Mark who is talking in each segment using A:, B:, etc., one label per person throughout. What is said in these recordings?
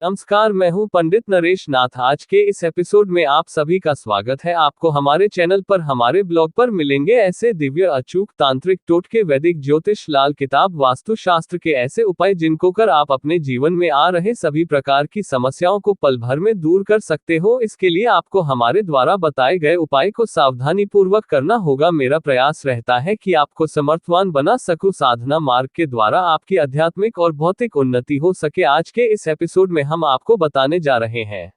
A: नमस्कार, मैं हूं पंडित नरेश नाथ। आज के इस एपिसोड में आप सभी का स्वागत है। आपको हमारे चैनल पर हमारे ब्लॉग पर मिलेंगे ऐसे दिव्य अचूक तांत्रिक टोटके, वैदिक ज्योतिष, लाल किताब, वास्तु शास्त्र के ऐसे उपाय जिनको कर आप अपने जीवन में आ रहे सभी प्रकार की समस्याओं को पल भर में दूर कर सकते हो। इसके लिए आपको हमारे द्वारा बताए गए उपाय को सावधानी पूर्वक करना होगा। मेरा प्रयास रहता है कि आपको समर्थवान बना सकूं, साधना मार्ग के द्वारा आपकी आध्यात्मिक और भौतिक उन्नति हो सके। आज के इस एपिसोड में हम आपको बताने जा रहे हैं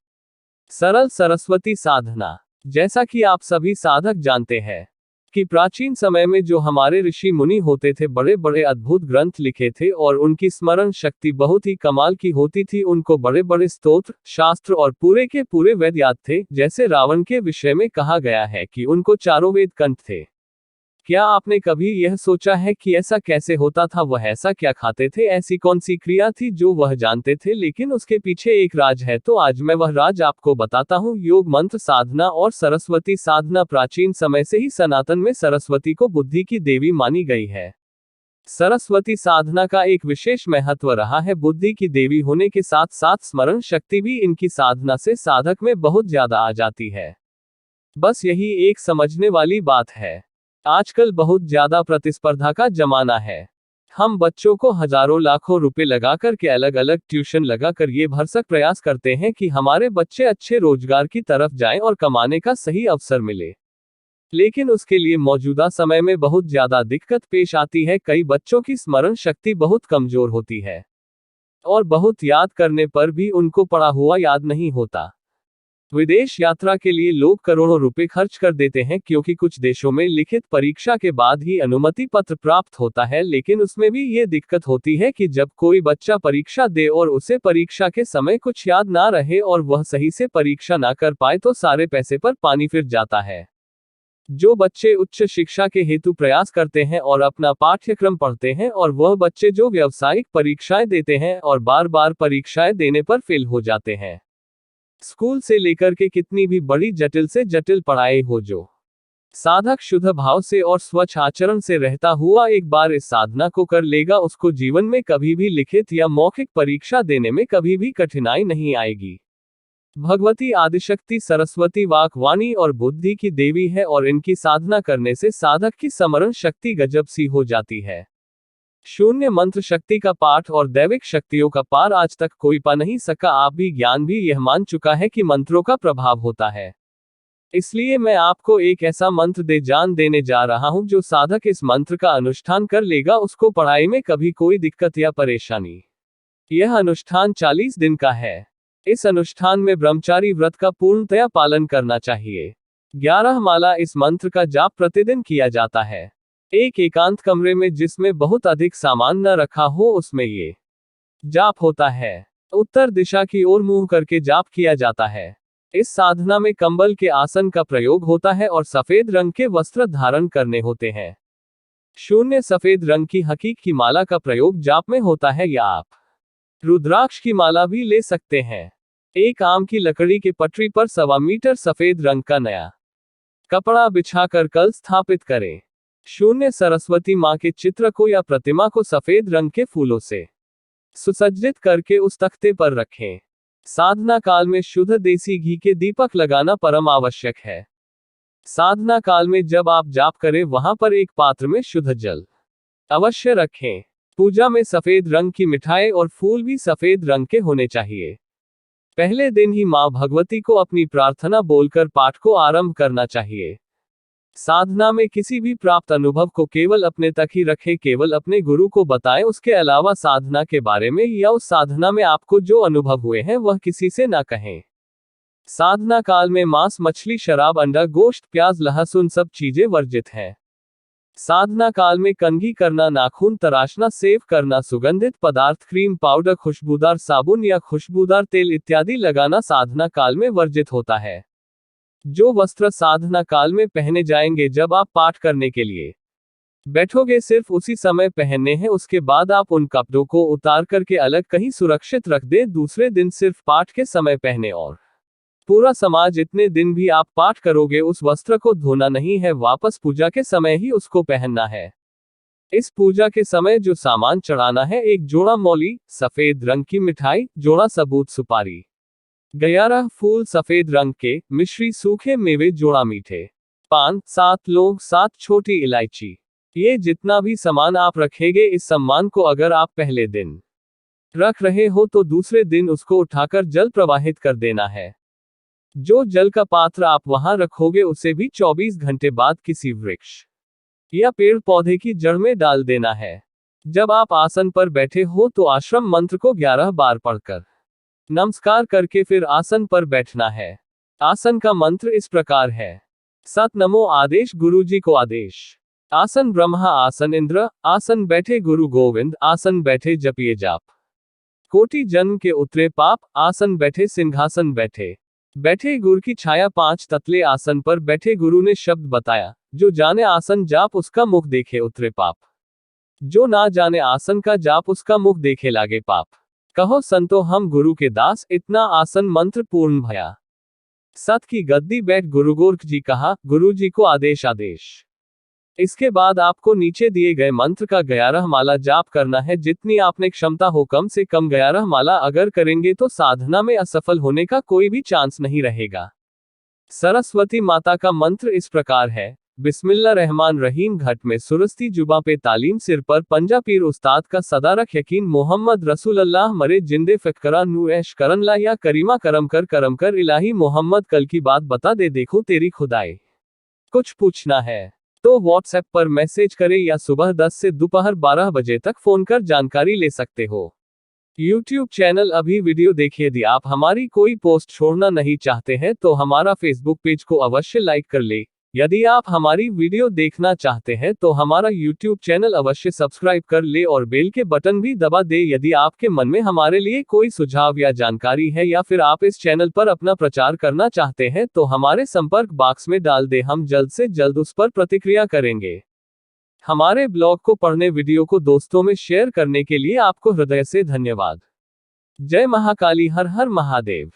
A: सरल सरस्वती साधना। जैसा कि आप सभी साधक जानते हैं कि प्राचीन समय में जो हमारे ऋषि मुनि होते थे, बड़े बड़े अद्भुत ग्रंथ लिखे थे और उनकी स्मरण शक्ति बहुत ही कमाल की होती थी। उनको बड़े बड़े स्तोत्र, शास्त्र और पूरे के पूरे वेद याद थे। जैसे रावण के विषय में कहा गया है कि उनको चारों वेद कंठ थे। क्या आपने कभी यह सोचा है कि ऐसा कैसे होता था? वह ऐसा क्या खाते थे? ऐसी कौन सी क्रिया थी जो वह जानते थे? लेकिन उसके पीछे एक राज है, तो आज मैं वह राज आपको बताता हूँ। योग मंत्र साधना और सरस्वती साधना। प्राचीन समय से ही सनातन में सरस्वती को बुद्धि की देवी मानी गई है। सरस्वती साधना का एक विशेष महत्व रहा है। बुद्धि की देवी होने के साथ साथ स्मरण शक्ति भी इनकी साधना से साधक में बहुत ज्यादा आ जाती है। बस यही एक समझने वाली बात है। आजकल बहुत ज्यादा प्रतिस्पर्धा का जमाना है। हम बच्चों को हजारों लाखों रुपए लगाकर के अलग अलग ट्यूशन लगाकर ये भरसक प्रयास करते हैं कि हमारे बच्चे अच्छे रोजगार की तरफ जाएं और कमाने का सही अवसर मिले। लेकिन उसके लिए मौजूदा समय में बहुत ज्यादा दिक्कत पेश आती है। कई बच्चों की स्मरण शक्ति बहुत कमजोर होती है और बहुत याद करने पर भी उनको पढ़ा हुआ याद नहीं होता। विदेश यात्रा के लिए लोग करोड़ों रुपए खर्च कर देते हैं, क्योंकि कुछ देशों में लिखित परीक्षा के बाद ही अनुमति पत्र प्राप्त होता है। लेकिन उसमें भी ये दिक्कत होती है कि जब कोई बच्चा परीक्षा दे और उसे परीक्षा के समय कुछ याद ना रहे और वह सही से परीक्षा ना कर पाए, तो सारे पैसे पर पानी फिर जाता है। जो बच्चे उच्च शिक्षा के हेतु प्रयास करते हैं और अपना पाठ्यक्रम पढ़ते हैं, और वह बच्चे जो व्यावसायिक परीक्षाएं देते हैं और बार बार परीक्षाएं देने पर फेल हो जाते हैं। स्कूल से लेकर के कितनी भी बड़ी जटिल से जटिल पढ़ाई हो, जो साधक शुद्ध भाव से और स्वच्छ आचरण से रहता हुआ एक बार इस साधना को कर लेगा, उसको जीवन में कभी भी लिखित या मौखिक परीक्षा देने में कभी भी कठिनाई नहीं आएगी। भगवती आदिशक्ति सरस्वती वाक, वाणी और बुद्धि की देवी है और इनकी साधना करने से साधक की स्मरण शक्ति गजब सी हो जाती है। शून्य मंत्र शक्ति का पाठ और दैविक शक्तियों का पार आज तक कोई पा नहीं सका। आप भी ज्ञान भी यह मान चुका है कि मंत्रों का प्रभाव होता है। इसलिए मैं आपको एक ऐसा मंत्र दे जान देने जा रहा हूं, जो साधक इस मंत्र का अनुष्ठान कर लेगा, उसको पढ़ाई में कभी कोई दिक्कत या परेशानी। यह अनुष्ठान 40 दिन का है। इस अनुष्ठान में ब्रह्मचारी व्रत का पूर्णतया पालन करना चाहिए। 11 माला इस मंत्र का जाप प्रतिदिन किया जाता है। एक एकांत कमरे में जिसमें बहुत अधिक सामान न रखा हो, उसमें ये जाप होता है। उत्तर दिशा की ओर मुंह करके जाप किया जाता है। इस साधना में कंबल के आसन का प्रयोग होता है और सफेद रंग के वस्त्र धारण करने होते हैं। शून्य सफेद रंग की हकीक की माला का प्रयोग जाप में होता है, या आप रुद्राक्ष की माला भी ले सकते हैं। एक आम की लकड़ी के पटरी पर 1.25 मीटर सफेद रंग का नया कपड़ा बिछाकर कल स्थापित करें। शून्य सरस्वती मां के चित्र को या प्रतिमा को सफेद रंग के फूलों से सुसज्जित करके उस तख्ते पर रखें। साधना काल में शुद्ध देसी घी के दीपक लगाना परम आवश्यक है। साधना काल में जब आप जाप करें, वहां पर एक पात्र में शुद्ध जल अवश्य रखें। पूजा में सफेद रंग की मिठाई और फूल भी सफेद रंग के होने चाहिए। पहले दिन ही मां भगवती को अपनी प्रार्थना बोलकर पाठ को आरंभ करना चाहिए। साधना में किसी भी प्राप्त अनुभव को केवल अपने तक ही रखें, केवल अपने गुरु को बताएं। उसके अलावा साधना के बारे में या उस साधना में आपको जो अनुभव हुए हैं वह किसी से ना कहें। साधना काल में मांस, मछली, शराब, अंडा, गोश्त, प्याज, लहसुन सब चीजें वर्जित हैं। साधना काल में कंघी करना, नाखून तराशना, सेव करना, सुगंधित पदार्थ, क्रीम, पाउडर, खुशबूदार साबुन या खुशबूदार तेल इत्यादि लगाना साधना काल में वर्जित होता है। जो वस्त्र साधना काल में पहने जाएंगे, जब आप पाठ करने के लिए बैठोगे, सिर्फ उसी समय पहनने हैं। उसके बाद आप उन कपड़ों को उतार करके अलग कहीं सुरक्षित रख दें। दूसरे दिन सिर्फ पाठ के समय पहने और पूरा समाज इतने दिन भी आप पाठ करोगे, उस वस्त्र को धोना नहीं है, वापस पूजा के समय ही उसको पहनना है। इस पूजा के समय जो सामान चढ़ाना है, एक जोड़ा मौली, सफेद रंग की मिठाई, जोड़ा सबूत सुपारी, 11 फूल सफेद रंग के, मिश्री सूखे मेवे, जोड़ा मीठे पान, 7 लौंग, 7 छोटी इलायची। ये जितना भी सामान आप रखेंगे, इस सम्मान को अगर आप पहले दिन रख रहे हो तो दूसरे दिन उसको उठाकर जल प्रवाहित कर देना है। जो जल का पात्र आप वहां रखोगे उसे भी 24 घंटे बाद किसी वृक्ष या पेड़ पौधे की जड़ में डाल देना है। जब आप आसन पर बैठे हो तो आश्रम मंत्र को 11 बार पढ़कर नमस्कार करके फिर आसन पर बैठना है। आसन का मंत्र इस प्रकार है। सत नमो आदेश, गुरु जी को आदेश। आसन ब्रह्मा, आसन इंद्र, आसन बैठे गुरु गोविंद, आसन बैठे जपिए जाप। कोटि जन्म के उतरे पाप, आसन बैठे सिंहासन बैठे। बैठे गुरु की छाया, 5 ततले आसन पर बैठे गुरु ने शब्द बताया। जो जाने आसन जाप उसका मुख देखे उतरे पाप, जो ना जाने आसन का जाप उसका मुख देखे लागे पाप। कहो संतो हम गुरु के दास, इतना आसन मंत्र पूर्ण भया। सत की गद्दी बैठ गुरु गोरख जी कहा, गुरु जी को आदेश आदेश। इसके बाद आपको नीचे दिए गए मंत्र का 11 माला जाप करना है। जितनी आपने क्षमता हो, कम से कम 11 माला अगर करेंगे तो साधना में असफल होने का कोई भी चांस नहीं रहेगा। सरस्वती माता का मंत्र इस प्रकार है। बिस्मिल्लाह रहमान रहीम। घट में सुरस्ती, जुबा पे तालीम, सिर पर पंजा, पीर उस्ताद का सदा रख यकीन, मोहम्मद रसूल अल्लाह मरे जिंदे फ़िकरा, नू ऐश करन ला या करीमा, करम कर इलाही मोहम्मद, कल की बात बता दे, देखो तेरी खुदाई। कुछ पूछना है तो व्हाट्सएप पर मैसेज करें या सुबह 10 से दोपहर 12 बजे तक फोन कर जानकारी ले सकते हो। यूट्यूब चैनल अभी वीडियो देखिए। यदि आप हमारी कोई पोस्ट छोड़ना नहीं चाहते हैं तो हमारा फेसबुक पेज को अवश्य लाइक कर ले। यदि आप हमारी वीडियो देखना चाहते हैं तो हमारा यूट्यूब चैनल अवश्य सब्सक्राइब कर ले और बेल के बटन भी दबा दे। यदि आपके मन में हमारे लिए कोई सुझाव या जानकारी है या फिर आप इस चैनल पर अपना प्रचार करना चाहते हैं तो हमारे संपर्क बॉक्स में डाल दे, हम जल्द से जल्द उस पर प्रतिक्रिया करेंगे। हमारे ब्लॉग को पढ़ने, वीडियो को दोस्तों में शेयर करने के लिए आपको हृदय से धन्यवाद। जय महाकाली, हर हर महादेव।